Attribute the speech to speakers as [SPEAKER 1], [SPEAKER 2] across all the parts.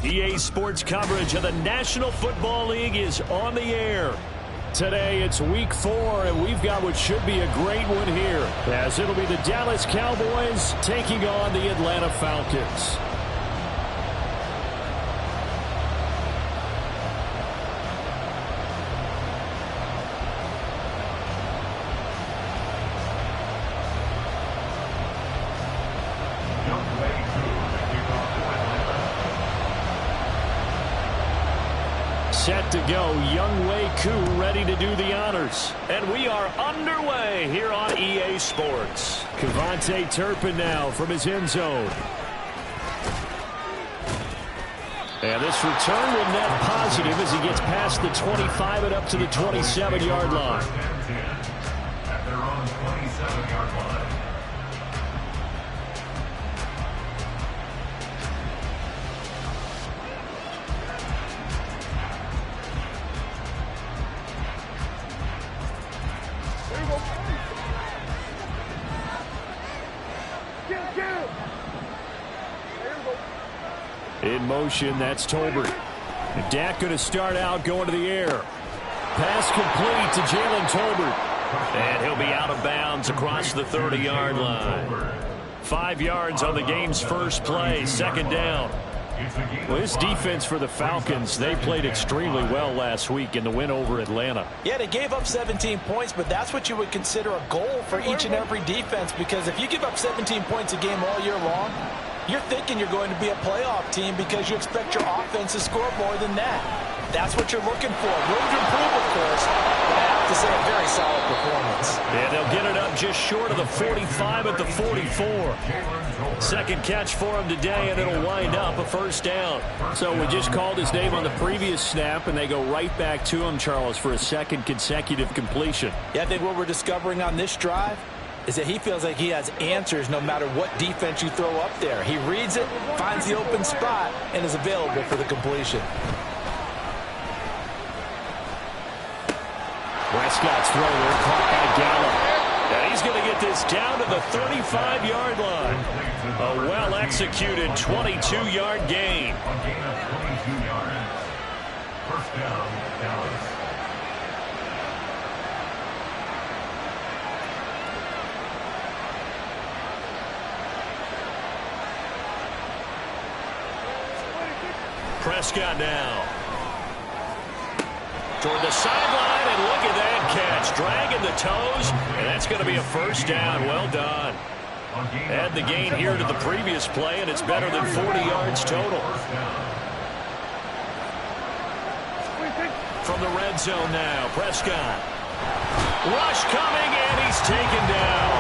[SPEAKER 1] EA Sports coverage of the National Football League is on the air. Today it's week 4, and we've got what should be a great one here, as it'll be the Dallas Cowboys taking on the Atlanta Falcons. Set to go, Young Wei Koo ready to do the honors. And we are underway here on EA Sports. Kevontae Turpin now from his end zone. And this return will net positive as he gets past the 25 and up to the 27-yard line.
[SPEAKER 2] At their own 27-yard line.
[SPEAKER 1] In motion, that's Tolbert. And Dak going to start out going to the air. Pass complete to Jalen Tolbert. And he'll be out of bounds across the 30-yard line. 5 yards on the game's first play, second down. Well, this defense for the Falcons, they played extremely well last week in the win over Atlanta.
[SPEAKER 3] Yeah, they gave up 17 points, but that's what you would consider a goal for each and every defense, because if you give up 17 points a game all year long, you're thinking you're going to be a playoff team because you expect your offense to score more than that. That's what you're looking for. Room to improve, of course, but I have to say a very solid performance.
[SPEAKER 1] And they'll get it up just short of the 45 at the 44. Second catch for him today, and it'll wind up a first down. So we just called his name on the previous snap, and they go right back to him, Charles, for a second consecutive completion.
[SPEAKER 3] Yeah, I think what we're discovering on this drive is that he feels like he has answers no matter what defense you throw up there. He reads it, finds the open spot, and is available for the completion.
[SPEAKER 1] Prescott's throw there, caught by Gallup. And he's going to get this down to the 35-yard line. A well-executed 22-yard gain.
[SPEAKER 2] First down, Dallas.
[SPEAKER 1] Prescott now toward the sideline, and look at that catch, dragging the toes, and that's going to be a first down. Well done. Add the gain here to the previous play, and it's better than 40 yards total. From the red zone now, Prescott. Rush coming, and he's taken down.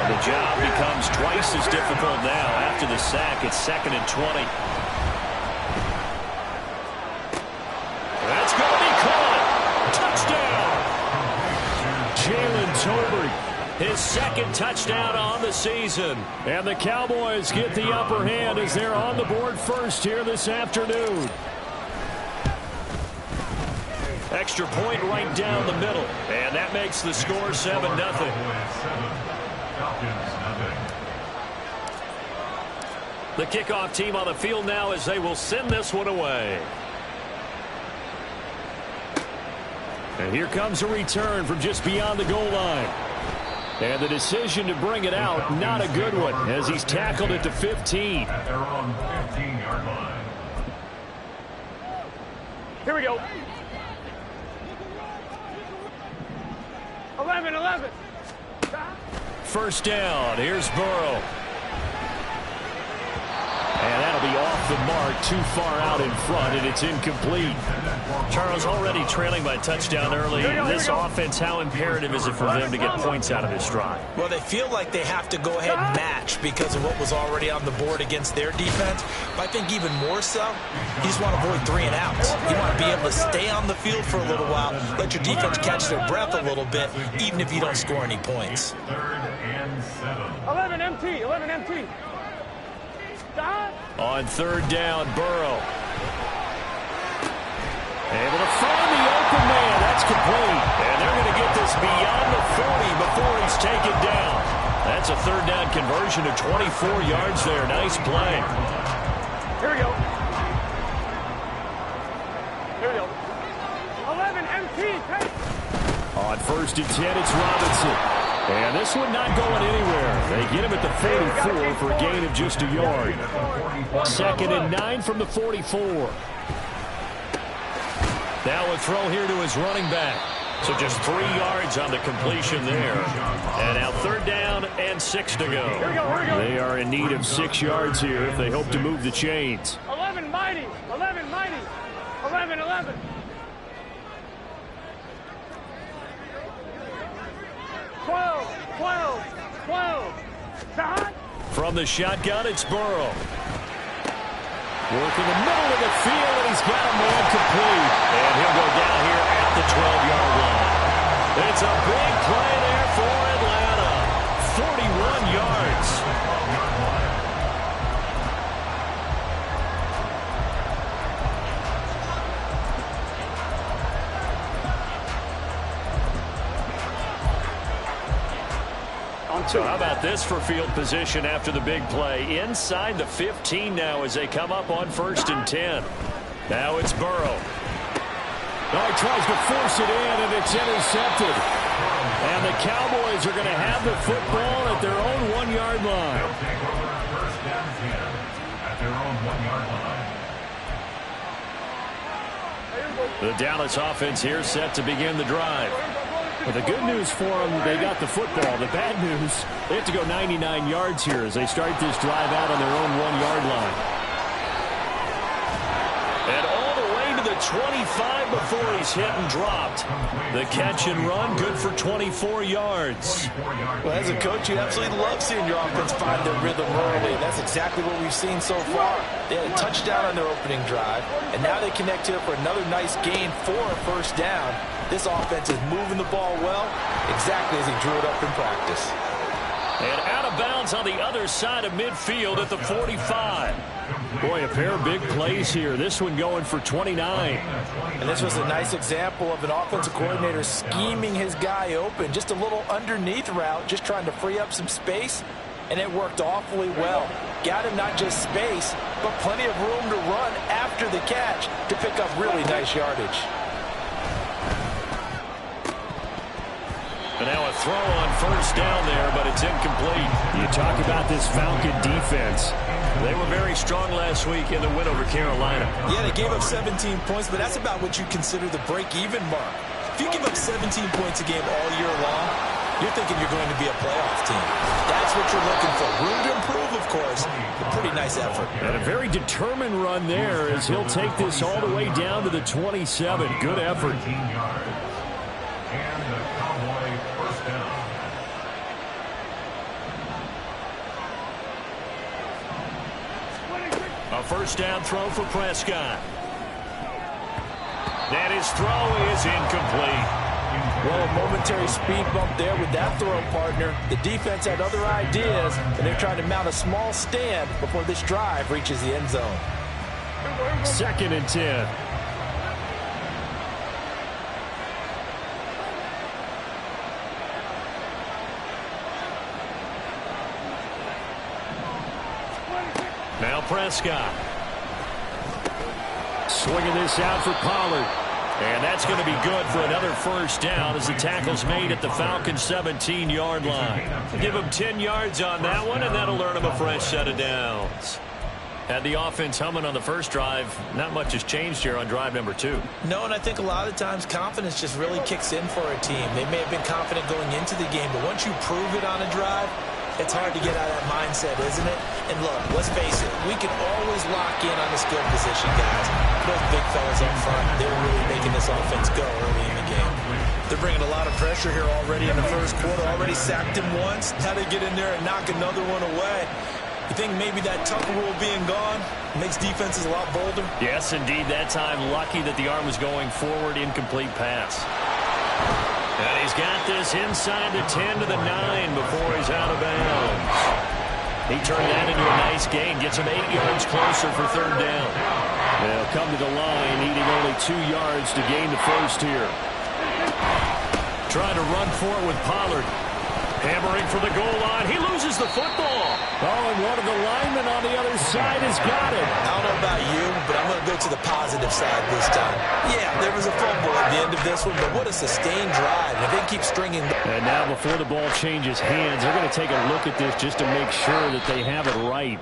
[SPEAKER 1] The job becomes twice as difficult now after the sack. It's 2nd and 20. That's going to be caught. Touchdown. Jalen Tolbert, his second touchdown on the season. And the Cowboys get the upper hand as they're on the board first here this afternoon. Extra point right down the middle. And that makes the score 7-0. The kickoff team on the field now as they will send this one away. And here comes a return from just beyond the goal line. And the decision to bring it out, not a good one, as he's tackled at the 15.
[SPEAKER 2] At their own 15-yard line.
[SPEAKER 4] Here we go. 11.
[SPEAKER 1] First down. Here's Burrow. And that'll be off the mark, too far out in front, and it's incomplete. Charles, already trailing by touchdown early. This offense, how imperative is it for them to get points out of this drive?
[SPEAKER 3] Well, they feel like they have to go ahead and match because of what was already on the board against their defense. But I think even more so, you just want to avoid 3 and outs. You want to be able to stay on the field for a little while, let your defense catch their breath a little bit, even if you don't score any points.
[SPEAKER 2] 3rd and 7.
[SPEAKER 4] 11 MT.
[SPEAKER 1] On 3rd down, Burrow. Able to find the open man. That's complete. And they're going to get this beyond the 40 before he's taken down. That's a 3rd down conversion of 24 yards there. Nice play.
[SPEAKER 4] Here we go.
[SPEAKER 1] first and 10, it's Robinson. And this one not going anywhere. They get him at the 44 for a gain of just a yard. 2nd and 9 from the 44. Now a throw here to his running back. So just 3 yards on the completion there. And now 3rd down and 6 to go. They are in need of 6 yards here if they hope to move the chains.
[SPEAKER 4] 11 mighty. 11 mighty. 11, 11.
[SPEAKER 1] From the shotgun, it's Burrow. Working the middle of the field, and he's got a man complete. And he'll go down here at the 12-yard line. It's a big play there for Atlanta. 41 yards. So how about this for field position after the big play? Inside the 15 now as they come up on 1st and 10. Now it's Burrow. Oh, he tries to force it in, and it's intercepted. And the Cowboys are going to have the football at their own 1-yard line.
[SPEAKER 2] First down 10 at their own 1-yard line.
[SPEAKER 1] The Dallas offense here set to begin the drive. But the good news for them, they got the football. The bad news, they have to go 99 yards here as they start this drive out on their own 1-yard line. And all the way to the 25 before he's hit and dropped. The catch and run, good for 24 yards.
[SPEAKER 3] Well, as a coach, you absolutely love seeing your offense find their rhythm early, and that's exactly what we've seen so far. They had a touchdown on their opening drive, and now they connect here for another nice gain for a 1st down. This offense is moving the ball well, exactly as he drew it up in practice.
[SPEAKER 1] And out of bounds on the other side of midfield at the 45. Boy, a pair of big plays here. This one going for 29.
[SPEAKER 3] And this was a nice example of an offensive coordinator scheming his guy open. Just a little underneath route, just trying to free up some space, and it worked awfully well. Got him not just space, but plenty of room to run after the catch to pick up really nice yardage.
[SPEAKER 1] And now a throw on 1st down there, but it's incomplete. You talk about this Falcon defense. They were very strong last week in the win over Carolina.
[SPEAKER 3] Yeah, they gave up 17 points, but that's about what you consider the break-even mark. If you give up 17 points a game all year long, you're thinking you're going to be a playoff team. That's what you're looking for. Room to improve, of course. A pretty nice effort.
[SPEAKER 1] And a very determined run there as he'll take this all the way down to the 27. Good effort.
[SPEAKER 2] And the Cowboy first down.
[SPEAKER 1] A 1st down throw for Prescott. And his throw is incomplete.
[SPEAKER 3] Well, a momentary speed bump there with that throw partner. The defense had other ideas, and they're trying to mount a small stand before this drive reaches the end zone.
[SPEAKER 1] 2nd and 10. Now Prescott. Swinging this out for Pollard. And that's going to be good for another 1st down as the tackle's made at the Falcons' 17-yard line. Give him 10 yards on that one, and that'll earn him a fresh set of downs. Had the offense humming on the first drive. Not much has changed here on drive number 2.
[SPEAKER 3] No, and I think a lot of times confidence just really kicks in for a team. They may have been confident going into the game, but once you prove it on a drive, it's hard to get out of that mindset, isn't it? And look, let's face it, we can always lock in on the skill position, guys. Those big fellas up front, they're really making this offense go early in the game. They're bringing a lot of pressure here already in the first quarter. Already sacked him once. How they get in there and knock another one away. You think maybe that Tucker rule being gone makes defenses a lot bolder?
[SPEAKER 1] Yes, indeed. That time, lucky that the arm was going forward, incomplete pass. And he's got this inside the 10 to the 9 before he's out of bounds. He turned that into a nice gain, gets him 8 yards closer for 3rd down. They'll come to the line, needing only 2 yards to gain the first here. Trying to run for it with Pollard. Hammering for the goal line. He loses the football. Oh, and one of the linemen on the other side has got it.
[SPEAKER 3] I don't know about you, but I'm going to go to the positive side this time. Yeah, there was a fumble at the end of this one, but what a sustained drive. If they keep stringing.
[SPEAKER 1] And now before the ball changes hands, they're going to take a look at this just to make sure that they have it right.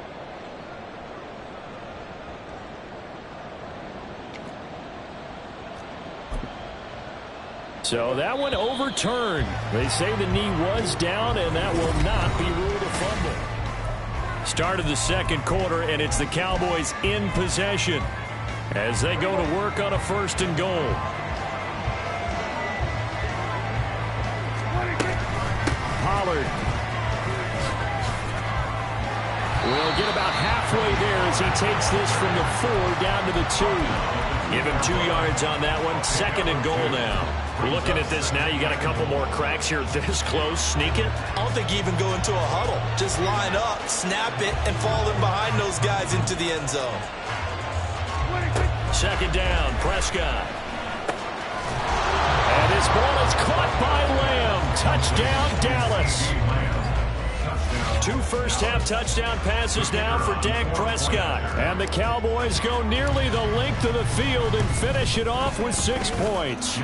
[SPEAKER 1] So that one overturned. They say the knee was down, and that will not be ruled a fumble. Start of the second quarter, and it's the Cowboys in possession as they go to work on a 1st and goal. Pollard will get about halfway there as he takes this from the 4 down to the 2. Give him 2 yards on that one. 2nd and goal now. Looking at this now, you got a couple more cracks here this close. Sneak it.
[SPEAKER 3] I don't think you even go into a huddle. Just line up, snap it, and fall in behind those guys into the end zone.
[SPEAKER 1] 2nd down, Prescott. And his ball is caught by Lamb. Touchdown, Dallas. 2 first-half touchdown passes now for Dak Prescott. And the Cowboys go nearly the length of the field and finish it off with 6 points.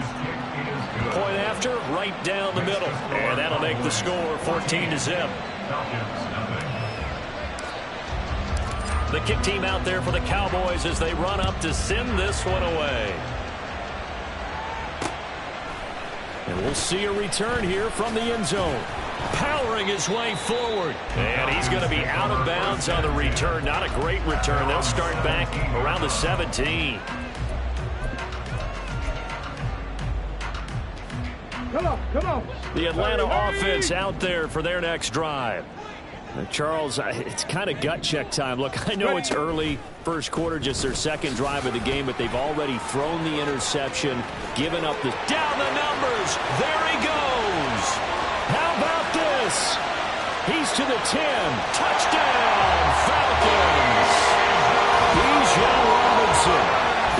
[SPEAKER 1] Point after, right down the middle. And that'll make the score 14-0. The kick team out there for the Cowboys as they run up to send this one away. And we'll see a return here from the end zone. Powering his way forward. And he's going to be out of bounds on the return. Not a great return. They'll start back around the 17.
[SPEAKER 4] Come on.
[SPEAKER 1] The Atlanta offense out there for their next drive. Charles, it's kind of gut check time. Look, I know it's early, first quarter, just their 2nd drive of the game, but they've already thrown the interception, given up the... Down the numbers! There he goes! How about this? He's to the 10. Touchdown, Falcons! Bijan Robinson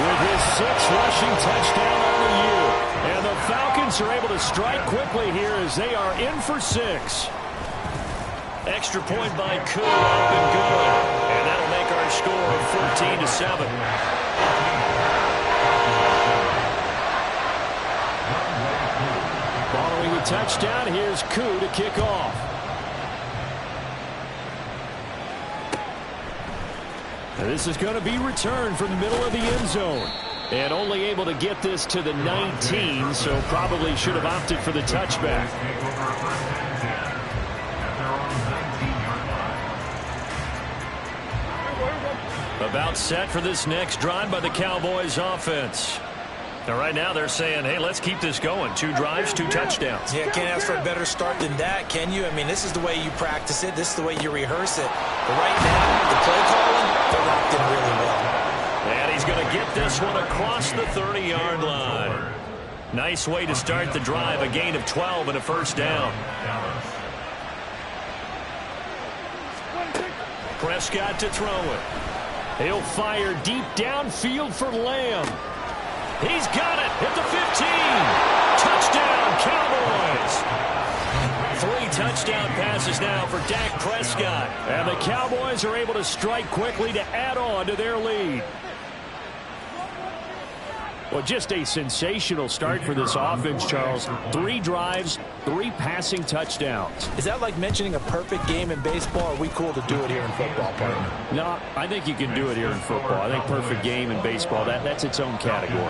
[SPEAKER 1] with his 6th rushing touchdown on the year. And the Falcons are able to strike quickly here as they are in for 6. Extra point by Koo, up and good. And that'll make our score 14-7. Following the touchdown, here's Koo to kick off. And this is going to be returned from the middle of the end zone. And only able to get this to the 19, so probably should have opted for the touchback. About set for this next drive by the Cowboys offense. Now right now they're saying, hey, let's keep this going. 2 drives, 2 touchdowns.
[SPEAKER 3] Yeah, can't ask for a better start than that, can you? I mean, this is the way you practice it. This is the way you rehearse it. But right now, the play calling, they're locked in really well.
[SPEAKER 1] And he's going to get this one across the 30-yard line. Nice way to start the drive. A gain of 12 and a 1st down. Prescott to throw it. He'll fire deep downfield for Lamb. He's got it at the 15. Touchdown, Cowboys. 3 touchdown passes now for Dak Prescott. And the Cowboys are able to strike quickly to add on to their lead. Well, just a sensational start for this offense, Charles. 3 drives, 3 passing touchdowns.
[SPEAKER 3] Is that like mentioning a perfect game in baseball? Or are we cool to do it here in football, partner?
[SPEAKER 1] No, I think you can do it here in football. I think perfect game in baseball, that's its own category.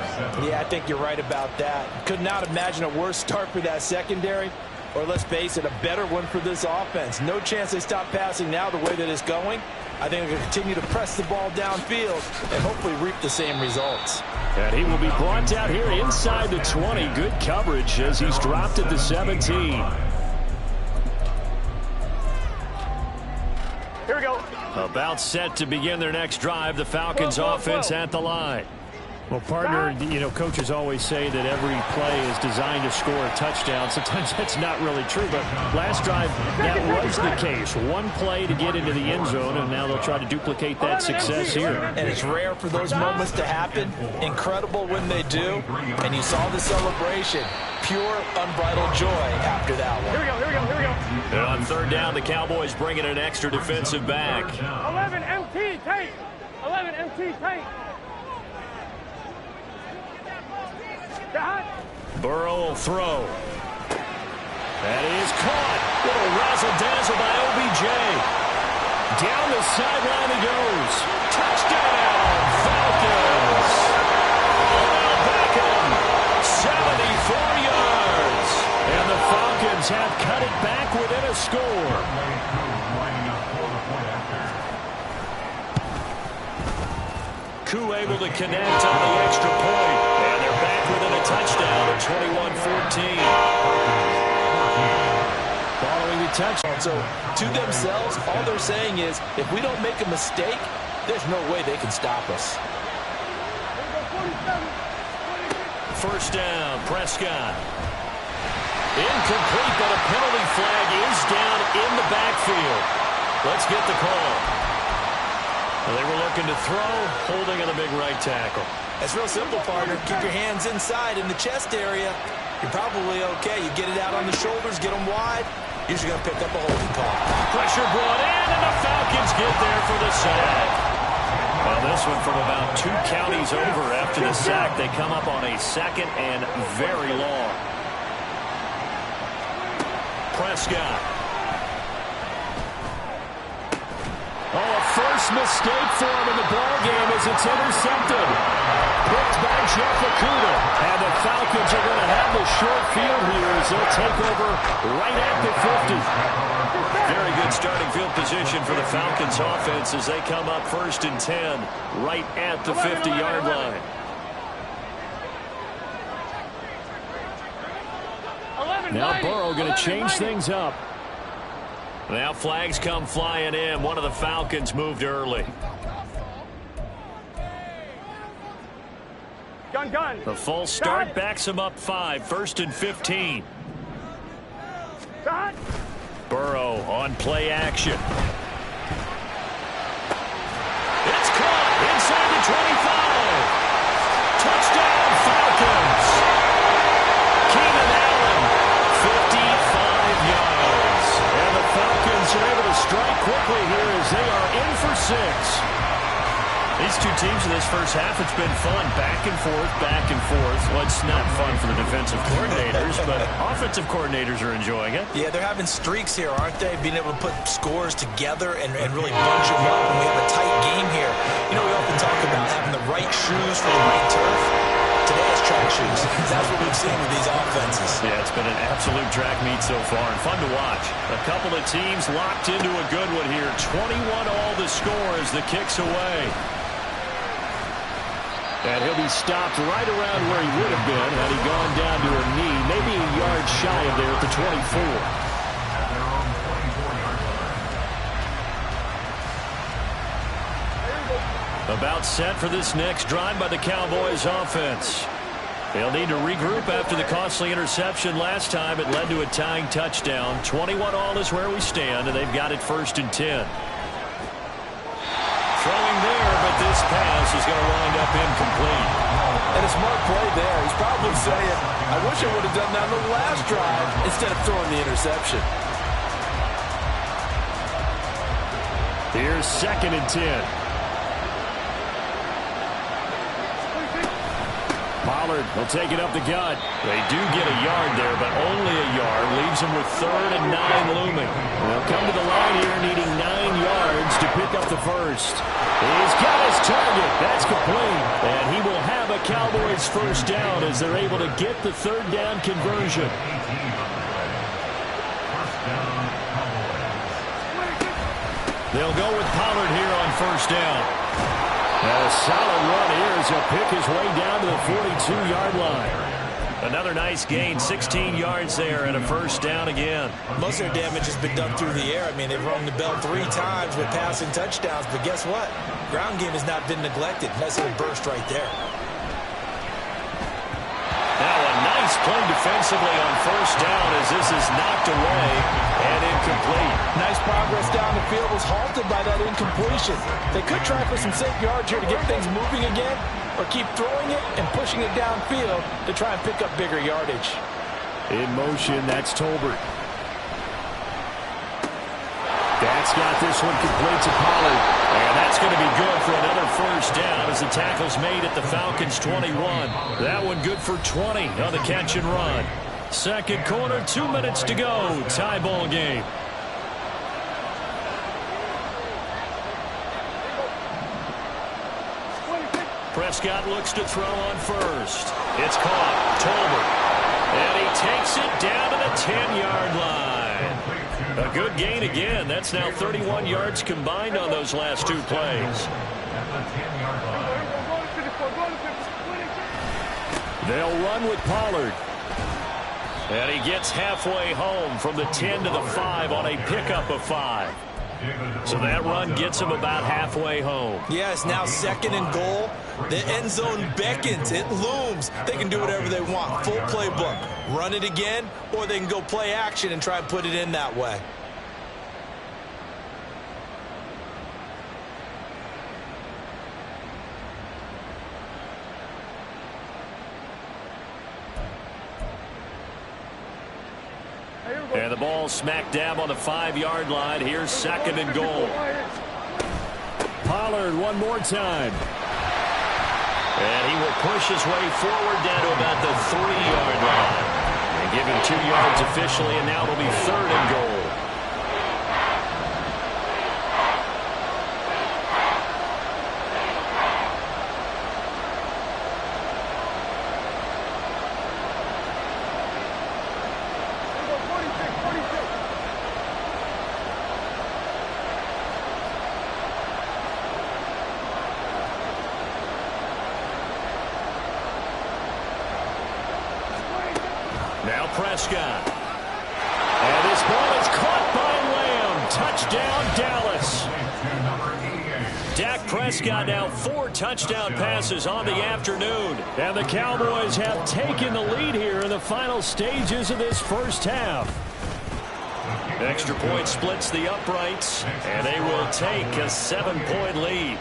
[SPEAKER 3] Yeah, I think you're right about that. Could not imagine a worse start for that secondary. Or let's face it, a better one for this offense. No chance they stop passing now the way that it's going. I think they're going to continue to press the ball downfield and hopefully reap the same results.
[SPEAKER 1] And he will be brought down here inside the 20. Good coverage as he's dropped at the 17.
[SPEAKER 4] Here we go.
[SPEAKER 1] About set to begin their next drive. The Falcons offense at the line. Well, partner, you know, coaches always say that every play is designed to score a touchdown. Sometimes that's not really true, but last drive, that was the case. 1 play to get into the end zone, and now they'll try to duplicate that success here.
[SPEAKER 3] And it's rare for those moments to happen. Incredible when they do. And you saw the celebration. Pure, unbridled joy after that one.
[SPEAKER 4] Here we go.
[SPEAKER 1] And on third down, the Cowboys bring in an extra defensive back.
[SPEAKER 4] 11 MT, take. 11 MT, take.
[SPEAKER 1] Burrow will throw. That is caught. Little razzle-dazzle by OBJ. Down the sideline he goes. Touchdown, Falcons. Odell Beckham, 74 yards. And the Falcons have cut it back within a score. Koo able to connect on the extra point. And they're back within a touchdown at 21-14. Following the touchdown.
[SPEAKER 3] So, to themselves, all they're saying is, if we don't make a mistake, there's no way they can stop us.
[SPEAKER 1] First down, Prescott. Incomplete, but a penalty flag is down in the backfield. Let's get the call. Well, they were looking to throw, holding on the big right tackle.
[SPEAKER 3] It's real simple, partner. Keep your hands inside in the chest area. You're probably okay. You get it out on the shoulders, get them wide. You're just going to pick up a holding call.
[SPEAKER 1] Pressure brought in, and the Falcons get there for the sack. Well, this one from about 2 counties over after the sack. They come up on a second and very long. Prescott. Oh, a first mistake for him in the ballgame as it's intercepted. Picked by Jeff Okudah. And the Falcons are going to have the short field here as they'll take over right at the 50. Very good starting field position for the Falcons offense as they come up 1st and 10 right at the 50-yard line. Now Burrow going to change things up. Now flags come flying in. One of the Falcons moved early.
[SPEAKER 4] Gun.
[SPEAKER 1] The false start backs him up 5. 1st and 15. Burrow on play action. It's caught inside the 25. Touchdown Falcons. Keenan Allen, 55 yards. And the Falcons are able to strike quickly here as they are in for 6. These two teams in this first half, it's been fun. Back and forth, back and forth. Well, it's not fun for the defensive coordinators, but offensive coordinators are enjoying it.
[SPEAKER 3] Yeah, they're having streaks here, aren't they? Being able to put scores together and really bunch them up. And we have a tight game here. You know, we often talk about having the right shoes for the right turf. Today it's track shoes. That's what we've seen with these offenses.
[SPEAKER 1] Yeah, it's been an absolute track meet so far and fun to watch. A couple of teams locked into a good one here. 21 all the score as the kick's away. And he'll be stopped right around where he would have been had he gone down to a knee, maybe a yard shy of there at the 24. About set for this next drive by the Cowboys offense. They'll need to regroup after the costly interception last time. It led to a tying touchdown. 21 all is where we stand, and they've got it 1st and 10. Throwing there, but this pass is going to wind up incomplete.
[SPEAKER 3] And a smart play there. He's probably saying, I wish I would have done that on the last drive instead of throwing the interception.
[SPEAKER 1] Here's 2nd and 10. Pollard will take it up the gut. They do get a yard there, but only a yard. Leaves them with 3rd and 9 looming. They'll come to the line here needing 9 yards to pick up the first. He's got his target. That's complete. And he will have a Cowboys first down as they're able to get the 3rd down conversion. They'll go with Pollard here on 1st down. And a solid run here as he'll pick his way down to the 42-yard line. Another nice gain, 16 yards there and a first down again.
[SPEAKER 3] Most of their damage has been done through the air. I mean, they've rung the bell 3 times with passing touchdowns, but guess what? Ground game has not been neglected. Nice little burst right there.
[SPEAKER 1] Now a nice play defensively on 1st down as this is knocked away and incomplete.
[SPEAKER 3] Nice progress down the field was halted by that incompletion. They could try for some safe yards here to get things moving again, or keep throwing it and pushing it downfield to try and pick up bigger yardage.
[SPEAKER 1] In motion, that's Tolbert. Dak's got this one complete to Pollard. And that's going to be good for another first down as the tackle's made at the Falcons' 21. That one good for 20 on the catch and run. Second quarter, 2 minutes to go. Tie ball game. Prescott looks to throw on first. It's caught. Tolbert. And he takes it down to the 10-yard line. A good gain again. That's now 31 yards combined on those last two plays. They'll run with Pollard. And he gets halfway home from the 10 to the 5 on a pickup of 5. So that run gets him about halfway home.
[SPEAKER 3] Yeah, it's now second and goal. The end zone beckons. It looms. They can do whatever they want. Full playbook. Run it again, or they can go play action and try and put it in that way.
[SPEAKER 1] And the ball smack dab on the 5-yard line. Here's second and goal. Pollard one more time. And he will push his way forward down to about the 3-yard line. And give him 2 yards officially, and now it'll be third and goal. Now Prescott. And this ball is caught by Lamb. Touchdown, Dallas. Dak Prescott now 4 touchdown passes on the afternoon. And the Cowboys have taken the lead here in the final stages of this first half. Extra point splits the uprights, and they will take a 7-point lead.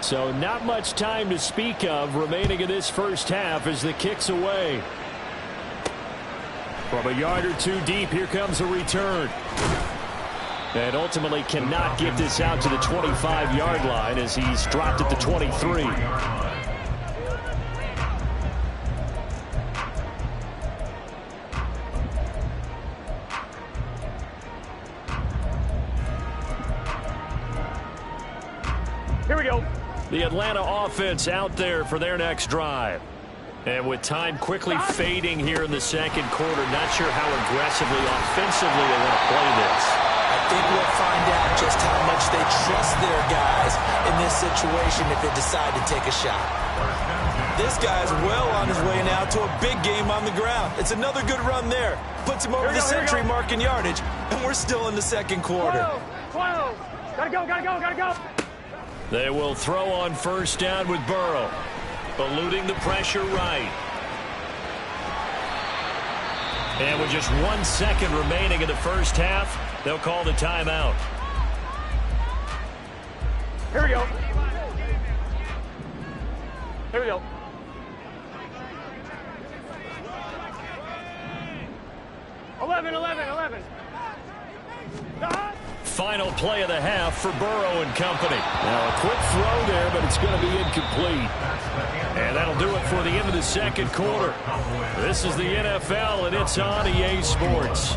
[SPEAKER 1] So not much time to speak of remaining in this first half as the kick's away. From a yard or two deep, here comes a return. And ultimately cannot get this out to the 25-yard line as he's dropped at the 23.
[SPEAKER 4] Here we go.
[SPEAKER 1] The Atlanta offense out there for their next drive. And with time quickly fading here in the second quarter, not sure how aggressively, offensively they want to play this.
[SPEAKER 3] I think we'll find out just how much they trust their guys in this situation if they decide to take a shot. This guy's well on his way now to a big game on the ground. It's another good run there. Puts him over the century mark in yardage, and we're still in the second quarter.
[SPEAKER 4] 12. Gotta go, gotta go, gotta go.
[SPEAKER 1] They will throw on first down with Burrow. Eluding the pressure right. And with just 1 second remaining in the first half, they'll call the timeout.
[SPEAKER 4] Here we go. Here we go. Eleven.
[SPEAKER 1] Final play of the half for Burrow and company. Now a quick throw there, but it's going to be incomplete. And that'll do it for the end of the second quarter. This is the NFL, and it's on EA Sports.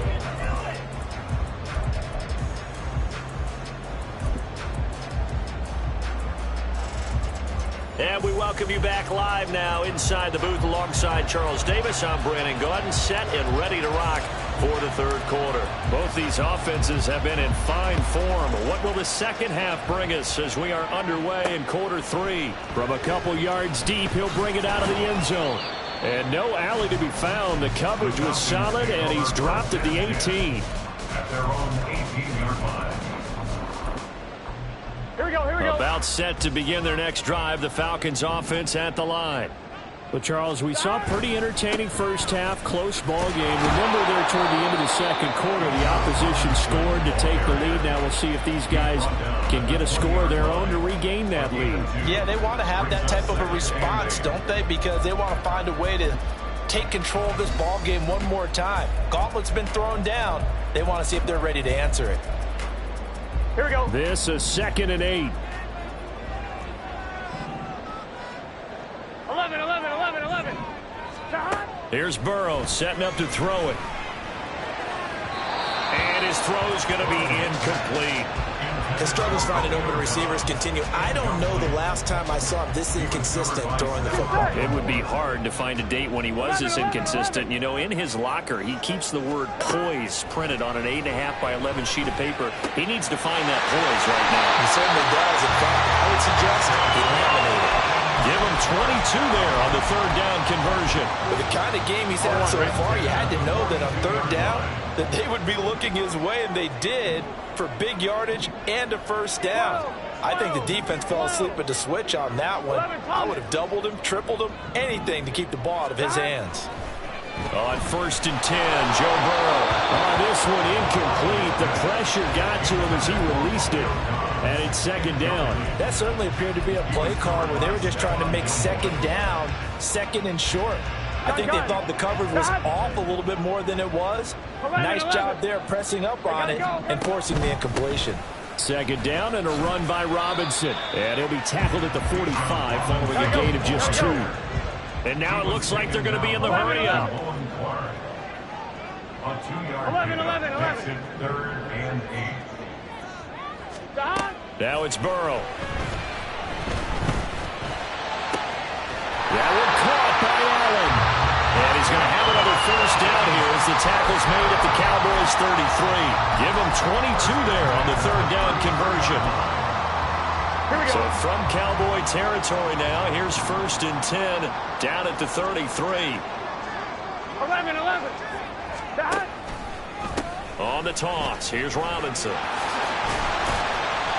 [SPEAKER 1] And we welcome you back live now inside the booth alongside Charles Davis. I'm Brandon Gaudin, set and ready to rock for the third quarter. Both these offenses have been in fine form. What will the second half bring us as we are underway in quarter 3? From a couple yards deep, he'll bring it out of the end zone. And no alley to be found. The coverage was solid, and he's dropped at the 18.
[SPEAKER 2] At their own 18-yard line.
[SPEAKER 4] Here we go.
[SPEAKER 1] About set to begin their next drive, the Falcons offense at the line. Well, Charles, we saw a pretty entertaining first half, close ball game. Remember there toward the end of the second quarter, the opposition scored to take the lead. Now we'll see if these guys can get a score of their own to regain that lead.
[SPEAKER 3] Yeah, they want to have that type of a response, don't they? Because they want to find a way to take control of this ball game one more time. Gauntlet's been thrown down. They want to see if they're ready to answer it.
[SPEAKER 4] Here we go.
[SPEAKER 1] This is 2nd and 8.
[SPEAKER 4] 11, 11, 11, 11.
[SPEAKER 1] Here's Burrow setting up to throw it. And his throw's going to be incomplete.
[SPEAKER 3] His struggles finding open receivers continue. I don't know the last time I saw him this inconsistent throwing the football.
[SPEAKER 1] It would be hard to find a date when he was this inconsistent. You know, in his locker, he keeps the word poise printed on an 8.5 by 11 sheet of paper. He needs to find that poise right now.
[SPEAKER 3] He certainly does. In fact, I would suggest he laminated.
[SPEAKER 1] Give him 22 there on the 3rd down conversion.
[SPEAKER 3] With the kind of game he's had so far, you had to know that on 3rd down that they would be looking his way, and they did, for big yardage and a 1st down. I think the defense fell asleep at the switch on that one. I would have doubled him, tripled him, anything to keep the ball out of his hands.
[SPEAKER 1] On 1st and 10, Joe Burrow. This one incomplete. The pressure got to him as he released it. And it's 2nd down.
[SPEAKER 3] That certainly appeared to be a play call where they were just trying to make 2nd down, 2nd and short. I think they thought the coverage was off a little bit more than it was. Nice job there pressing up on it and forcing the incompletion.
[SPEAKER 1] 2nd down and a run by Robinson. And he'll be tackled at the 45 following a gain of just 2. And now it looks like they're going to be in the hurry-up.
[SPEAKER 2] On 2-yard
[SPEAKER 4] 11, 11, 11.
[SPEAKER 2] exit 3rd and 8.
[SPEAKER 1] Now it's Burrow. That one caught by Allen. And he's going to have another 1st down here as the tackle's made at the Cowboys' 33. Give him 22 there on the 3rd down conversion. So from Cowboy territory now, here's 1st and 10 down at the 33.
[SPEAKER 4] 11, 11.
[SPEAKER 1] On the toss, here's Robinson.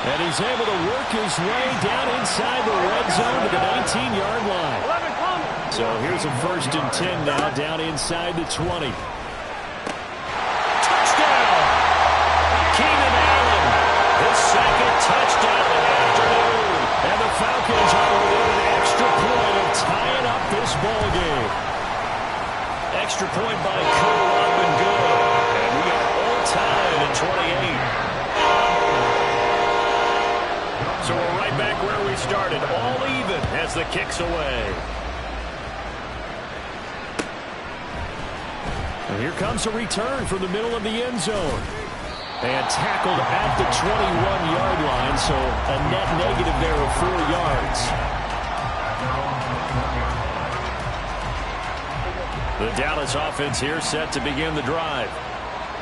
[SPEAKER 1] And he's able to work his way down inside the red zone to the 19-yard line.
[SPEAKER 4] 11, Palmer.
[SPEAKER 1] So here's a 1st and 10 now down inside the 20. Touchdown! Keenan Allen, his 2nd touchdown of the afternoon. And the Falcons are within an extra point of tying up this ball game. Extra point by Cooper up and good. And we are all tied at 28. So we're right back where we started, all even as the kick's away. And here comes a return from the middle of the end zone. And tackled at the 21-yard line, so a net negative there of 4 yards. The Dallas offense here set to begin the drive.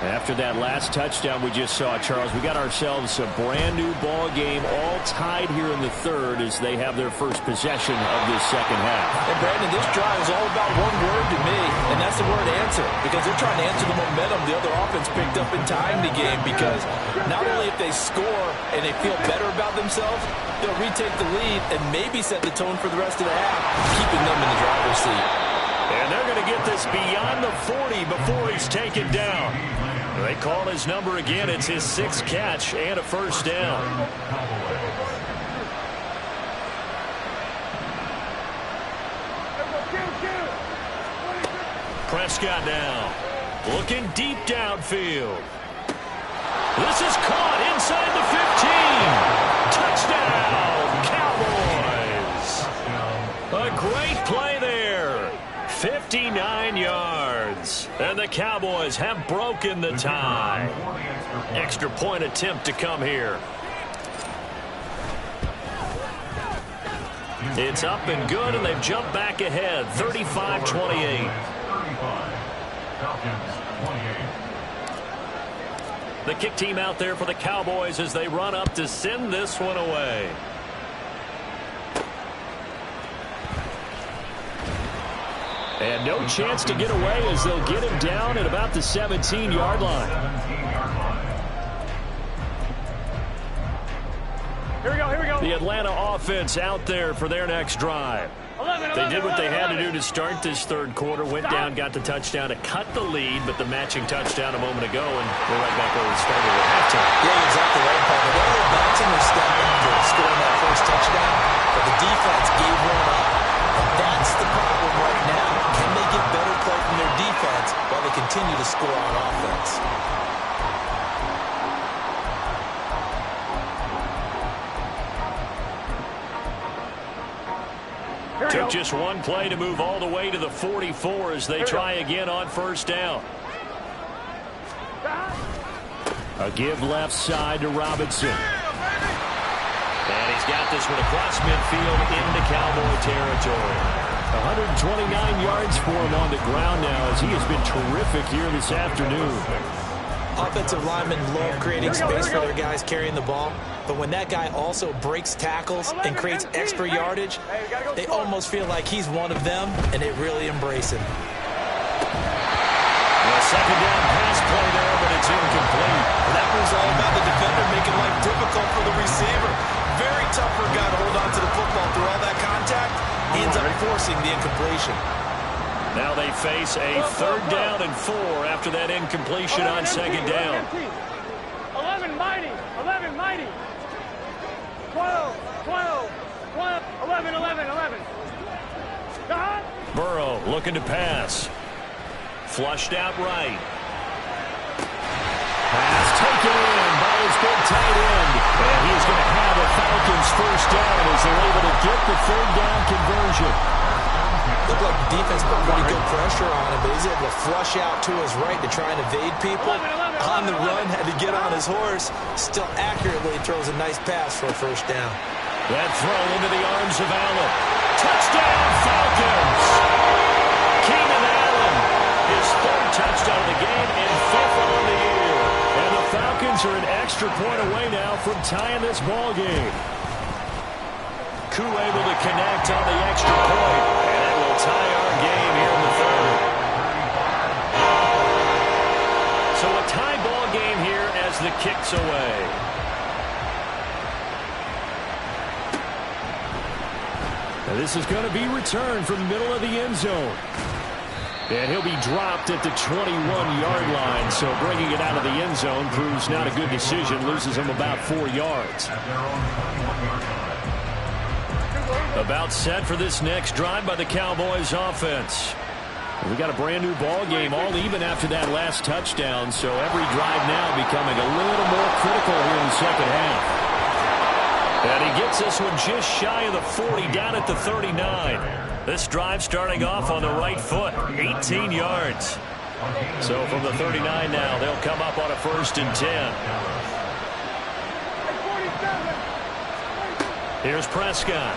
[SPEAKER 1] After that last touchdown we just saw, Charles, we got ourselves a brand-new ball game, all tied here in the 3rd as they have their first possession of this 2nd half.
[SPEAKER 3] And, Brandon, this drive is all about one word to me, and that's the word answer, because they're trying to answer the momentum the other offense picked up in tying the game, because not only if they score and they feel better about themselves, they'll retake the lead and maybe set the tone for the rest of the half, keeping them in the driver's seat.
[SPEAKER 1] And they're going to get this beyond the 40 before he's taken down. They call his number again. It's his 6th catch and a 1st down. Prescott now looking deep downfield. This is caught inside the 15. Touchdown, Cowboys. A great play there. 59 yards. And the Cowboys have broken the tie. Extra point attempt to come here. It's up and good, and they've jumped back ahead, 35-28. The kick team out there for the Cowboys as they run up to send this one away. And no chance to get away as they'll get him down at about the 17-yard line.
[SPEAKER 4] Here we go, here we go.
[SPEAKER 1] The Atlanta offense out there for their next drive.
[SPEAKER 4] 11,
[SPEAKER 1] They did what they had to
[SPEAKER 4] 11.
[SPEAKER 1] do to start this 3rd quarter. Went down, got the touchdown to cut the lead, but the matching touchdown a moment ago, and we're right back where we started at halftime.
[SPEAKER 3] Yeah, exactly right, Paul. They were bouncing their step after scoring that 1st touchdown, but the defense gave one up. And that's the problem right now. Can they get better play continue to score on offense.
[SPEAKER 1] Took just one play to move all the way to the 44 as they try again on first down. A give left side to Robinson. And he's got this one across midfield into Cowboy territory. 129 yards for him on the ground now as he has been terrific here this afternoon.
[SPEAKER 3] Offensive linemen love creating space for their guys carrying the ball, but when that guy also breaks tackles and creates extra yardage, they almost feel like he's one of them, and they really embrace him.
[SPEAKER 1] A second down pass play there, but it's incomplete.
[SPEAKER 3] That was all about the defender making life difficult for the receiver. Very tough for a guy to hold on to the football through all that contact. Ends up forcing the incompletion.
[SPEAKER 1] Now they face a third down and 4 after that incompletion on second down.
[SPEAKER 4] 11 mighty, 11 mighty. 12, 12, 12, 11, 11, 11.
[SPEAKER 1] Burrow looking to pass. Flushed out right. Pass taken in by his big tight end. And he's going to have a Falcons first down as they're able to get the third down conversion.
[SPEAKER 3] Looked like the defense put pretty good pressure on him, but he's able to flush out to his right to try and evade people. On the run, had to get on his horse. Still accurately throws a nice pass for a first down.
[SPEAKER 1] That throw into the arms of Allen. Touchdown, Falcons! Keenan Allen, his third touchdown of the game and 5th on the year. And the Falcons are an extra point away now from tying this ball game. Koo able to connect on the extra point, and it will tie our game here in the third. So a tie ball game here as the kick's away. Now this is going to be returned from the middle of the end zone. And he'll be dropped at the 21-yard line, so bringing it out of the end zone proves not a good decision, loses him about 4 yards. About set for this next drive by the Cowboys offense. We got a brand new ball game, all even after that last touchdown, so every drive now becoming a little more critical here in the second half. And he gets this one just shy of the 40, down at the 39. This drive starting off on the right foot, 18 yards. So from the 39 now, they'll come up on a 1st and 10. Here's Prescott.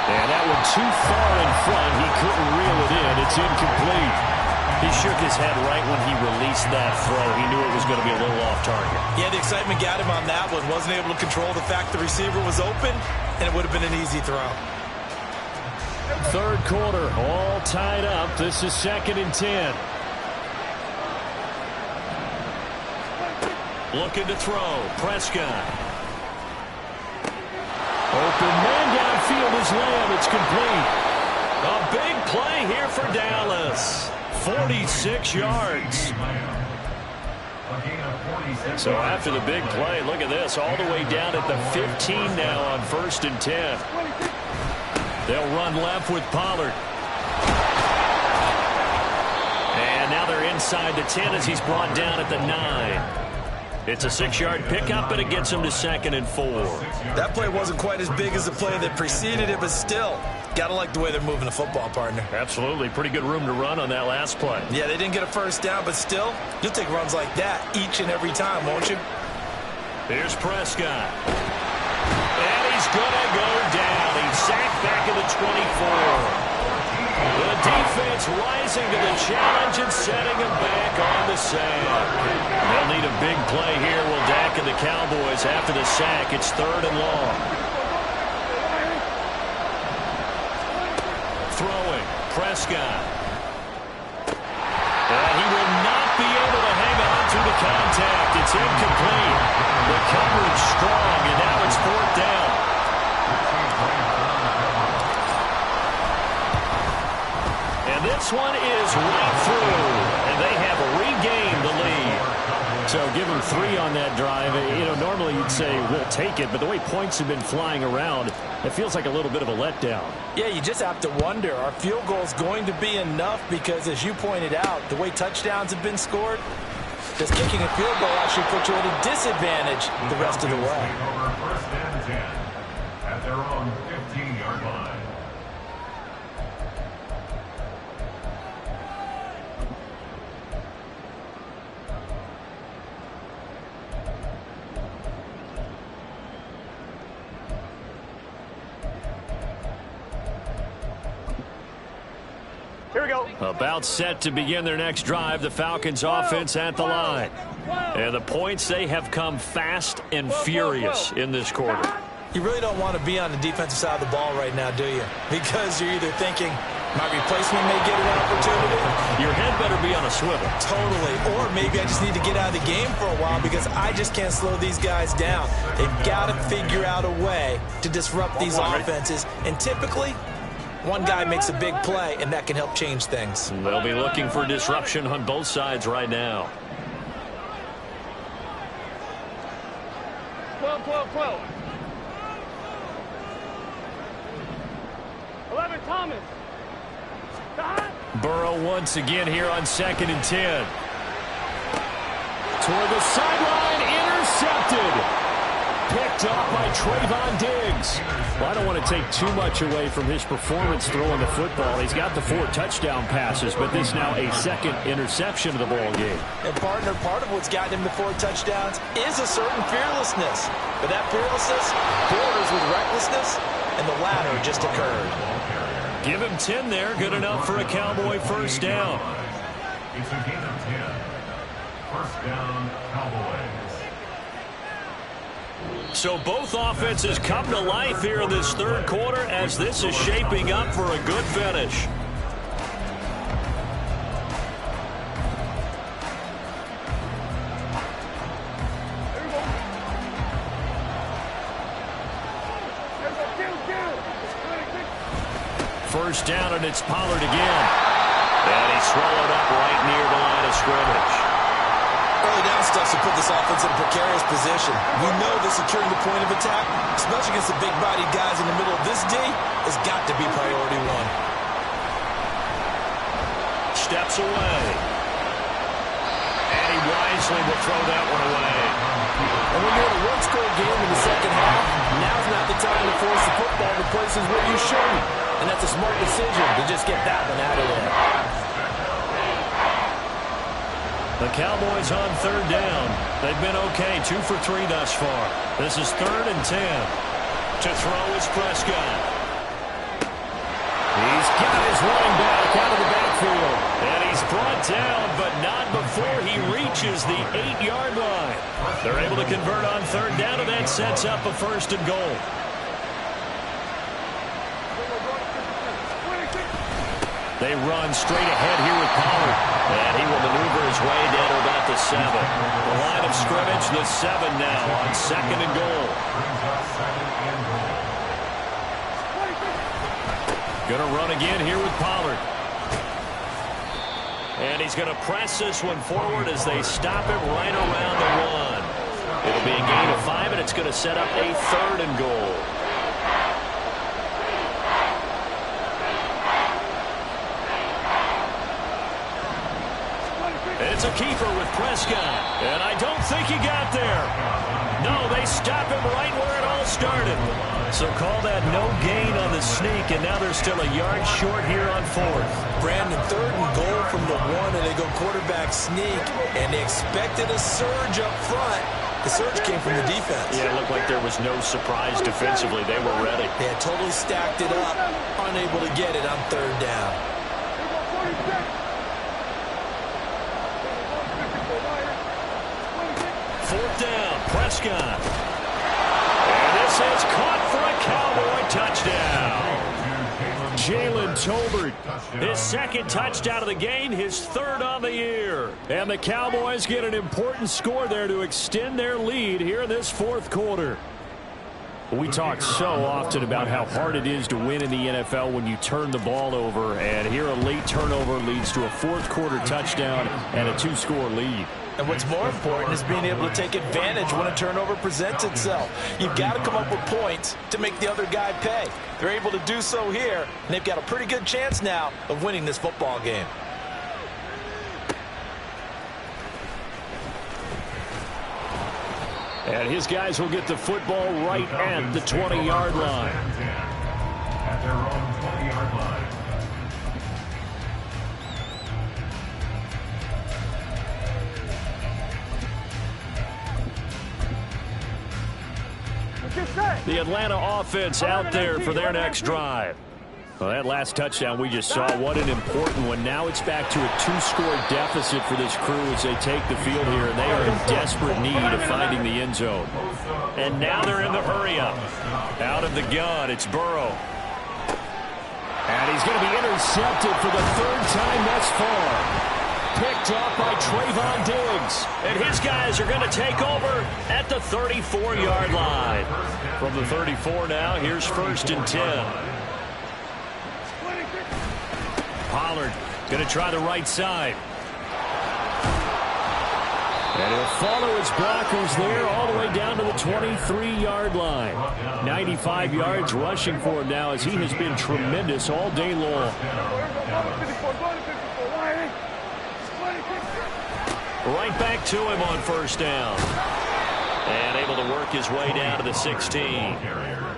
[SPEAKER 1] And that one too far in front. He couldn't reel it in. It's incomplete. He shook his head right when he released that throw. He knew it was going to be a little off target.
[SPEAKER 3] Yeah, the excitement got him on that one. Wasn't able to control the fact the receiver was open, and it would have been an easy throw.
[SPEAKER 1] Third quarter, all tied up. This is 2nd and 10. Looking to throw. Prescott. Open man downfield is Lamb. It's complete. A big play here for Dallas. 46 yards. So after the big play, look at this. All the way down at the 15 now on 1st and 10. They'll run left with Pollard. And now they're inside the 10 as he's brought down at the 9. It's a 6-yard pickup, but it gets him to 2nd and 4.
[SPEAKER 3] That play wasn't quite as big as the play that preceded it, but still, got to like the way they're moving the football, partner.
[SPEAKER 1] Absolutely. Pretty good room to run on that last play.
[SPEAKER 3] Yeah, they didn't get a first down, but still, you'll take runs like that each and every time, won't you?
[SPEAKER 1] Here's Prescott. And he's going to go down. He's sacked back at the 24. The defense rising to the challenge and setting him back on the sack. They'll need a big play here. Will Dak and the Cowboys after the sack. It's 3rd and long. Throwing. Prescott. And he will not be able to hang on through the contact. It's incomplete. The coverage strong, and now it's 4th down. This one is right through, and they have regained the lead. So give them 3 on that drive. You know, normally you'd say we'll take it, but the way points have been flying around, it feels like a little bit of a letdown.
[SPEAKER 3] Yeah, you just have to wonder, are field goals going to be enough? Because as you pointed out, the way touchdowns have been scored, does kicking a field goal actually put you at a disadvantage the rest of the way?
[SPEAKER 2] First and 10 at their own 15-yard line.
[SPEAKER 4] Here we go.
[SPEAKER 1] About set to begin their next drive, the Falcons offense at the line. And the points, they have come fast and furious in this quarter.
[SPEAKER 3] You really don't want to be on the defensive side of the ball right now, do you? Because you're either thinking, my replacement may get an opportunity.
[SPEAKER 1] Your head better be on a swivel.
[SPEAKER 3] Totally. Or maybe I just need to get out of the game for a while because I just can't slow these guys down. They've got to figure out a way to disrupt these offenses. And typically, one guy makes a big play, and that can help change things.
[SPEAKER 1] They'll be looking for disruption on both sides right now.
[SPEAKER 4] 12. 11, Thomas.
[SPEAKER 1] Burrow once again here on 2nd and 10. Toward the sideline, intercepted. Picked off by Trayvon Diggs. Well, I don't want to take too much away from his performance throwing the football. He's got the 4 touchdown passes, but this now a 2nd interception of the ball game.
[SPEAKER 3] And partner, part of what's gotten him to 4 touchdowns is a certain fearlessness. But that fearlessness borders with recklessness, and the latter just occurred.
[SPEAKER 1] Give him 10 there. Good enough for a Cowboy first down.
[SPEAKER 2] It's a gain of 10. First down, Cowboys.
[SPEAKER 1] So both offenses come to life here in this third quarter as this is shaping up for a good finish. First down, and it's Pollard again. And he's swallowed up right near the line of scrimmage.
[SPEAKER 3] Early down stuff should put this offense in a precarious position. We know that securing the point of attack, especially against the big-bodied guys in the middle of this D, has got to be priority 1.
[SPEAKER 1] Steps away. And he wisely will throw that one away.
[SPEAKER 3] And when you're in a one-score game in the second half, now's not the time to force the football to places where you shouldn't. And that's a smart decision to just get that one out of there.
[SPEAKER 1] The Cowboys on 3rd down. They've been okay, 2 for 3 thus far. This is 3rd and 10. To throw is Prescott. He's got his running back out of the backfield. And he's brought down, but not before he reaches the 8-yard line. They're able to convert on 3rd down, and that sets up a 1st and goal. They run straight ahead here with Pollard. And he will maneuver his way down to about the 7. The line of scrimmage, the 7 now on 2nd and goal. Going to run again here with Pollard. And he's going to press this one forward as they stop it right around the 1. It'll be a gain of 5, and it's going to set up a 3rd and goal. It's a keeper with Prescott, and I don't think he got there. No, they stop him right where it all started. So call that no gain on the sneak, and now they're still a yard short here on 4th.
[SPEAKER 3] Brandon, 3rd and goal from the 1, and they go quarterback sneak, and they expected a surge up front. The surge came from the defense.
[SPEAKER 1] Yeah, it looked like there was no surprise defensively. They were ready.
[SPEAKER 3] They had totally stacked it up, unable to get it on 3rd down.
[SPEAKER 1] 4th down, Prescott. And this is caught for a Cowboy touchdown. Jalen Tolbert, his 2nd touchdown of the game, his 3rd on the year. And the Cowboys get an important score there to extend their lead here in this 4th quarter. We talk so often about how hard it is to win in the NFL when you turn the ball over. And here a late turnover leads to a 4th quarter touchdown and a 2-score lead.
[SPEAKER 3] And what's more important is being able to take advantage when a turnover presents itself. You've got to come up with points to make the other guy pay. They're able to do so here, and they've got a pretty good chance now of winning this football game.
[SPEAKER 1] And his guys will get the football right at the 20-yard line.
[SPEAKER 2] At their own 20-yard line.
[SPEAKER 1] The Atlanta offense out there for their next drive. Well, that last touchdown we just saw, what an important one. Now it's back to a 2-score deficit for this crew as they take the field here, and they are in desperate need of finding the end zone. And now they're in the hurry-up. Out of the gun, it's Burrow. And he's going to be intercepted for the 3rd time thus far. Picked off by Trayvon Diggs. And his guys are going to take over at the 34-yard line. From the 34 now, here's 1st and 10. Pollard going to try the right side. And he'll follow his blockers there all the way down to the 23-yard line. 95 yards rushing for him now as he has been tremendous all day long. Right back to him on 1st down. And able to work his way down to the 16.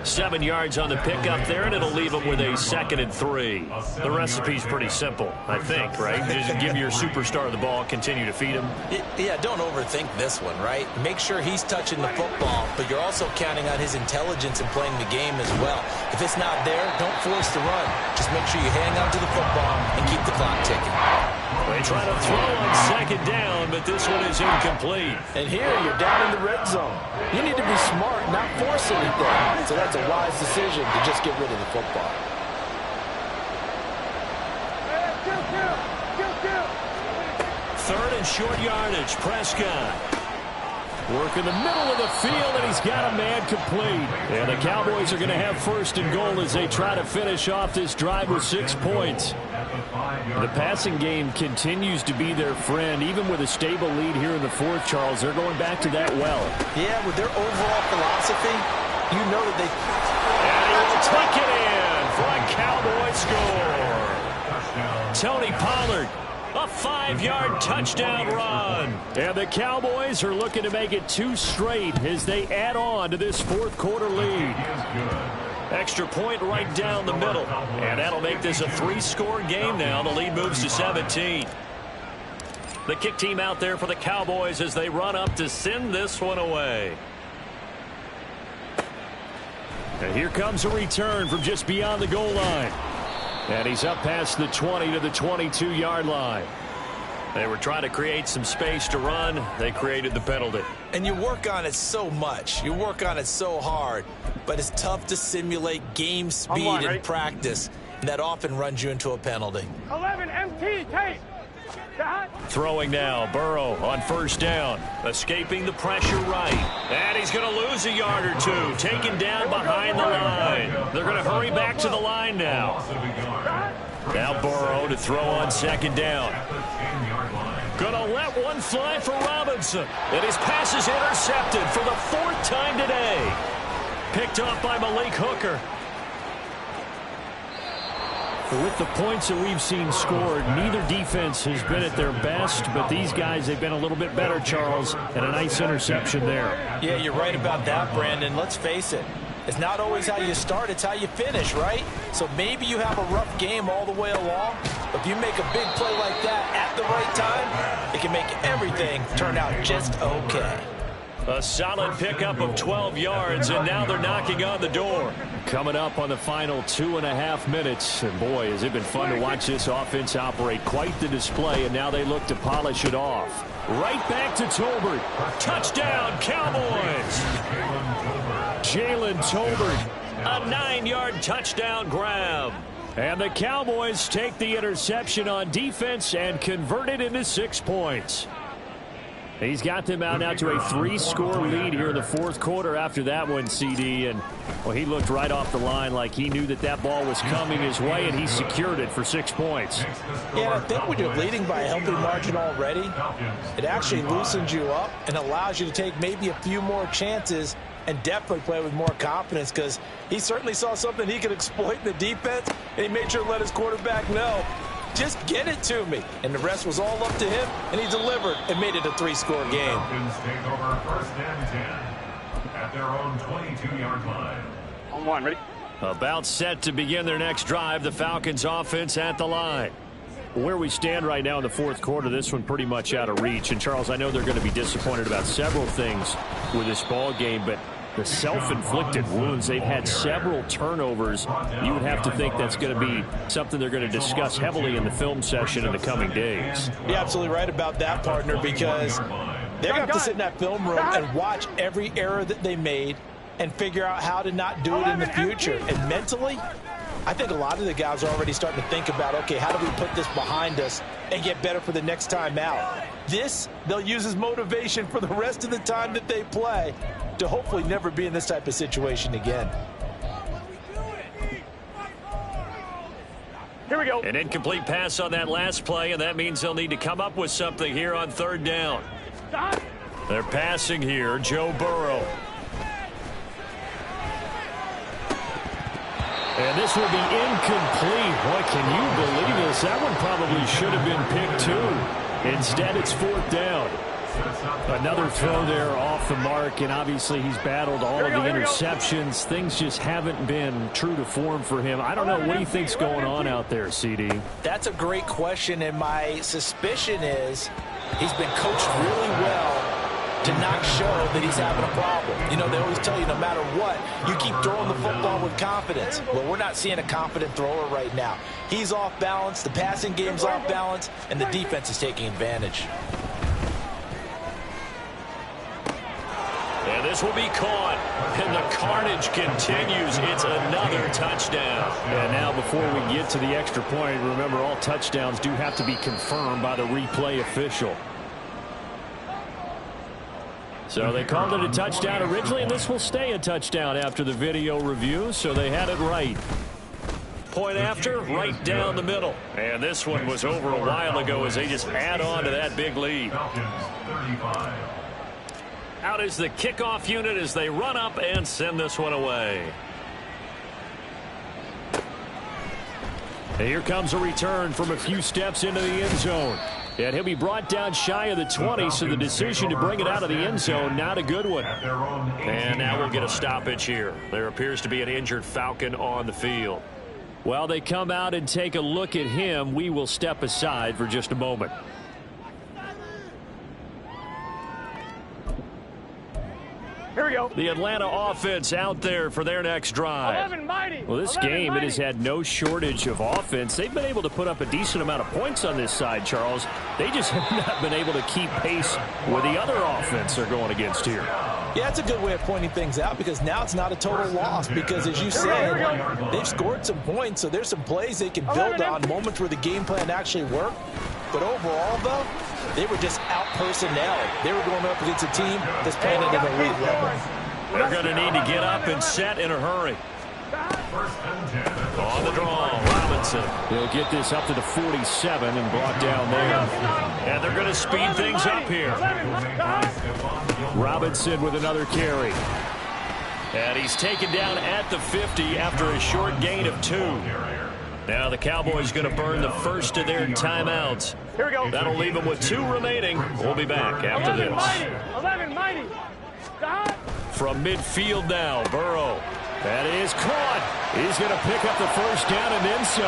[SPEAKER 1] 7 yards on the pickup there, and it'll leave him with a 2nd and 3. The recipe's pretty simple, I think, right? Just give your superstar the ball, continue to feed him.
[SPEAKER 3] Yeah, don't overthink this one, right? Make sure he's touching the football, but you're also counting on his intelligence in playing the game as well. If it's not there, don't force the run. Just make sure you hang on to the football and keep the clock ticking.
[SPEAKER 1] They try to throw on 2nd down, but this one is incomplete.
[SPEAKER 3] And here you're down in the red zone. You need to be smart, not force anything. So that's a wise decision to just get rid of the football.
[SPEAKER 1] Third and short yardage. Prescott. Work in the middle of the field, and he's got a man complete. And the Cowboys are going to have 1st and goal as they try to finish off this drive with 6 points. The passing game continues to be their friend. Even with a stable lead here in the 4th, Charles, they're going back to that well.
[SPEAKER 3] Yeah, with their overall philosophy, you know that they...
[SPEAKER 1] And he will take it in for a Cowboy score. Tony Pollard, a 5-yard touchdown run. And the Cowboys are looking to make it 2 straight as they add on to this 4th quarter lead. Extra point right down the middle. And that'll make this a 3-score game now. The lead moves to 17. The kick team out there for the Cowboys as they run up to send this one away. And here comes a return from just beyond the goal line. And he's up past the 20 to the 22-yard line. They were trying to create some space to run. They created the penalty.
[SPEAKER 3] And you work on it so much. You work on it so hard. But it's tough to simulate game speed in practice. And that often runs you into a penalty.
[SPEAKER 4] 11 MT, tape.
[SPEAKER 1] Throwing now, Burrow on 1st down. Escaping the pressure right. And he's going to lose a yard or 2. Taken down behind the line. They're going to hurry back to the line now. Now Burrow to throw on 2nd down. Gonna let one fly for Robinson. And his pass is intercepted for the 4th time today. Picked off by Malik Hooker. With the points that we've seen scored, neither defense has been at their best, but these guys, they've been a little bit better, Charles, and a nice interception there.
[SPEAKER 3] Yeah, you're right about that, Brandon. Let's face it. It's not always how you start, it's how you finish, right? So maybe you have a rough game all the way along, but if you make a big play like that at the right time, it can make everything turn out just okay.
[SPEAKER 1] A solid pickup of 12 yards, and now they're knocking on the door. Coming up on the final 2.5 minutes. And boy, has it been fun to watch this offense operate. Quite the display, and now they look to polish it off. Right back to Tolbert. Touchdown, Cowboys! Jalen Tolbert, a 9-yard touchdown grab. And the Cowboys take the interception on defense and convert it into 6 points. He's got them out now to a 3-score lead here in the fourth quarter after that one, CD. And, well, he looked right off the line like he knew that that ball was coming his way, and he secured it for 6 points.
[SPEAKER 3] Yeah, and I think when you're leading by a healthy margin already, it actually loosens you up and allows you to take maybe a few more chances and definitely play with more confidence, because he certainly saw something he could exploit in the defense, and he made sure to let his quarterback know, just get it to me. And the rest was all up to him, and he delivered and made it a 3-score game.
[SPEAKER 2] Falcons take over 1st and 10 at their own 22-yard line.
[SPEAKER 4] On one, ready?
[SPEAKER 1] About set to begin their next drive, the Falcons offense at the line. Where we stand right now in the fourth quarter, this one pretty much out of reach. And, Charles, I know they're going to be disappointed about several things with this ball game, but the self-inflicted wounds, they've had several turnovers. You would have to think that's going to be something they're going to discuss heavily in the film session in the coming days.
[SPEAKER 3] You're absolutely right about that, partner, because they're going to have to sit in that film room and watch every error that they made and figure out how to not do it in the future. And mentally, I think a lot of the guys are already starting to think about, okay, how do we put this behind us and get better for the next time out? This, they'll use as motivation for the rest of the time that they play to hopefully never be in this type of situation again.
[SPEAKER 4] Here we go.
[SPEAKER 1] An incomplete pass on that last play, and that means they'll need to come up with something here on 3rd down.
[SPEAKER 4] Stop.
[SPEAKER 1] They're passing here, Joe Burrow. And this will be incomplete. Boy, can you believe this? That one probably should have been picked too. Instead, it's 4th down. Another throw there off the mark, and obviously he's battled all of the interceptions. Things just haven't been true to form for him. I don't know. What do you think's going on out there, CD?
[SPEAKER 3] That's a great question, and my suspicion is he's been coached really well to not show that he's having a problem. You know, they always tell you no matter what, you keep throwing the football with confidence. Well, we're not seeing a confident thrower right now. He's off balance, the passing game's off balance, and the defense is taking advantage.
[SPEAKER 1] And this will be caught, and the carnage continues. It's another touchdown. And now before we get to the extra point, remember all touchdowns do have to be confirmed by the replay official. So they called it a touchdown originally, and this will stay a touchdown after the video review, so they had it right. Point after, right down the middle. And this one was over a while ago as they just add on to that big lead. Out is the kickoff unit as they run up and send this one away. And here comes a return from a few steps into the end zone. And he'll be brought down shy of the 20, so the decision to bring it out of the end zone, not a good one. And now we'll get a stoppage here. There appears to be an injured Falcon on the field. While they come out and take a look at him, we will step aside for just a moment.
[SPEAKER 4] Here we go.
[SPEAKER 1] The Atlanta offense out there for their next drive.
[SPEAKER 4] 11 mighty.
[SPEAKER 1] Well, this
[SPEAKER 4] 11
[SPEAKER 1] game, it
[SPEAKER 4] mighty.
[SPEAKER 1] has had no shortage of offense. They've been able to put up a decent amount of points on this side, Charles. They just have not been able to keep pace with the other offense they're going against here.
[SPEAKER 3] Yeah, that's a good way of pointing things out, because now it's not a total loss, because as you said, they've scored some points, so there's some plays they can build on, moments where the game plan actually worked. But overall, though, they were just out-personnel. They were going up against a team that's playing at an elite level.
[SPEAKER 1] They're going to need to get up and set in a hurry. On the draw, Robinson. He'll get this up to the 47 and brought down there. And they're going to speed things up here. Robinson with another carry. And he's taken down at the 50 after a short gain of 2. Now the Cowboys going to burn the first of their timeouts.
[SPEAKER 4] Here we go.
[SPEAKER 1] That'll leave them with 2 remaining. We'll be back after this.
[SPEAKER 4] 11 mighty. Stop.
[SPEAKER 1] From midfield now, Burrow. That is caught. He's going to pick up the first down and then some.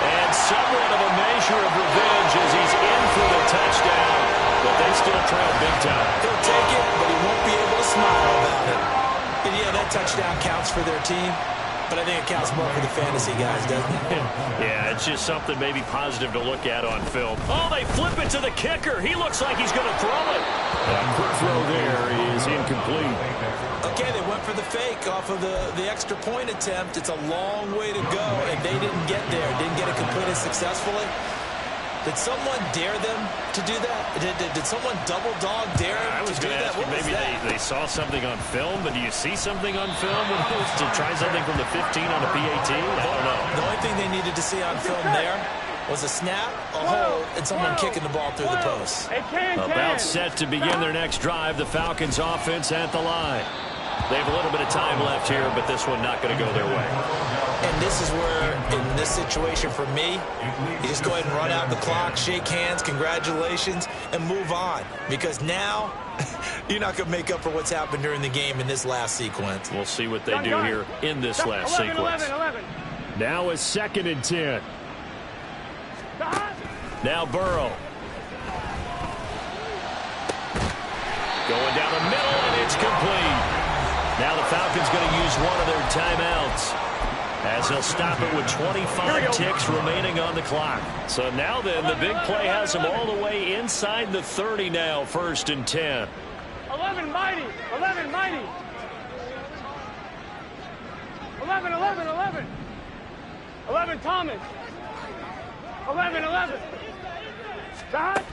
[SPEAKER 1] And somewhat of a measure of revenge as he's in for the touchdown. But they still trail big time.
[SPEAKER 3] He'll take it, but he won't be able to smile about it. And yeah, that touchdown counts for their team. But I think it counts more for the fantasy guys, doesn't it?
[SPEAKER 1] Yeah, it's just something maybe positive to look at on film. Oh, they flip it to the kicker. He looks like he's going to throw it. A quick throw there is incomplete.
[SPEAKER 3] Okay, they went for the fake off of the extra point attempt. It's a long way to go, and they didn't get there. Didn't get it completed successfully. Did someone dare them to do that? Did someone double dog dare
[SPEAKER 1] I
[SPEAKER 3] them
[SPEAKER 1] was
[SPEAKER 3] to do
[SPEAKER 1] going to
[SPEAKER 3] that?
[SPEAKER 1] ask you, maybe they saw something on film, but do you see something on film when it was to try something from the 15 on a PAT? I don't know.
[SPEAKER 3] The only thing they needed to see on film there was a snap, a hold, and someone kicking the ball through the post.
[SPEAKER 1] About set to begin their next drive, the Falcons offense at the line. They have a little bit of time left here, but this one not going to go their way.
[SPEAKER 3] And this is where, in this situation for me, you just go ahead and run out the clock, shake hands, congratulations, and move on. Because now, you're not going to make up for what's happened during the game in this last sequence.
[SPEAKER 1] We'll see what they do here in this last sequence.
[SPEAKER 4] 11.
[SPEAKER 1] Now a 2nd and 10. Now Burrow. Going down the middle, and it's complete. Now the Falcons going to use one of their timeouts as they'll stop it with 25 ticks remaining on the clock. So now then, the big play has them all the way inside the 30 now, 1st and 10.
[SPEAKER 4] 11 mighty. 11 Thomas. 11. Dot.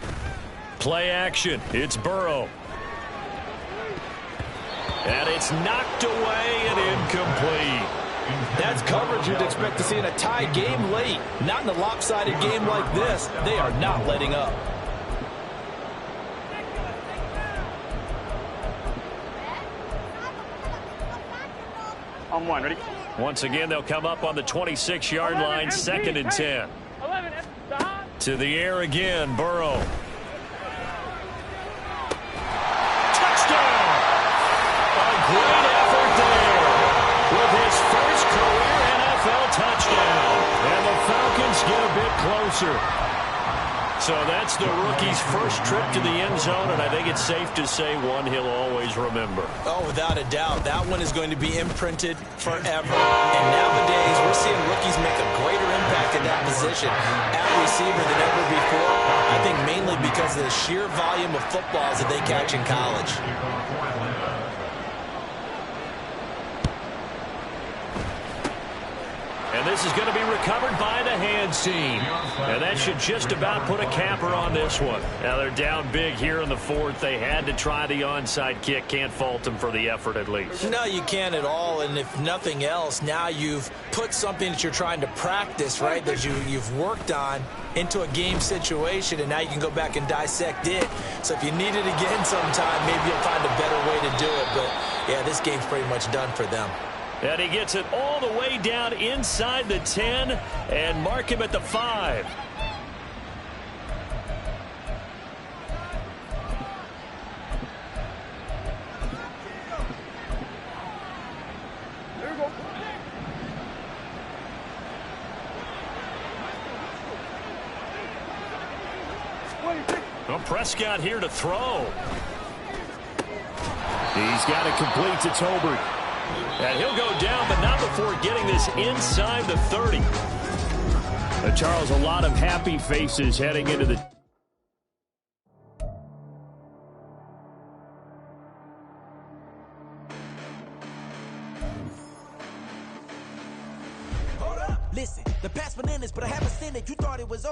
[SPEAKER 1] Play action. It's Burrow. And it's knocked away and incomplete.
[SPEAKER 3] That's coverage you'd expect to see in a tie game late. Not in a lopsided game like this. They are not letting up.
[SPEAKER 4] On one, ready?
[SPEAKER 1] Once again, they'll come up on the 26-yard line, 2nd and 10.
[SPEAKER 4] 11 dot.
[SPEAKER 1] To the air again, Burrow. Great effort there with his first career NFL touchdown. And the Falcons get a bit closer. So that's the rookie's first trip to the end zone, and I think it's safe to say one he'll always remember.
[SPEAKER 3] Oh, without a doubt. That one is going to be imprinted forever. And nowadays, we're seeing rookies make a greater impact in that position at receiver than ever before. I think mainly because of the sheer volume of footballs that they catch in college.
[SPEAKER 1] And this is going to be recovered by the hands team. And that should just about put a capper on this one. Now they're down big here in the 4th. They had to try the onside kick. Can't fault them for the effort at least.
[SPEAKER 3] No, you can't at all. And if nothing else, now you've put something that you're trying to practice, right, that you've worked on into a game situation, and now you can go back and dissect it. So if you need it again sometime, maybe you'll find a better way to do it. But, yeah, this game's pretty much done for them.
[SPEAKER 1] And he gets it all the way down inside the 10 and mark him at the 5.
[SPEAKER 4] There you go.
[SPEAKER 1] Well, Prescott here to throw. He's got it complete to Tolbert. And he'll go down, but not before getting this inside the 30. Charles, a lot of happy faces heading into the...
[SPEAKER 5] Hold up, listen, the past bananas, but I haven't seen it. You thought it was over.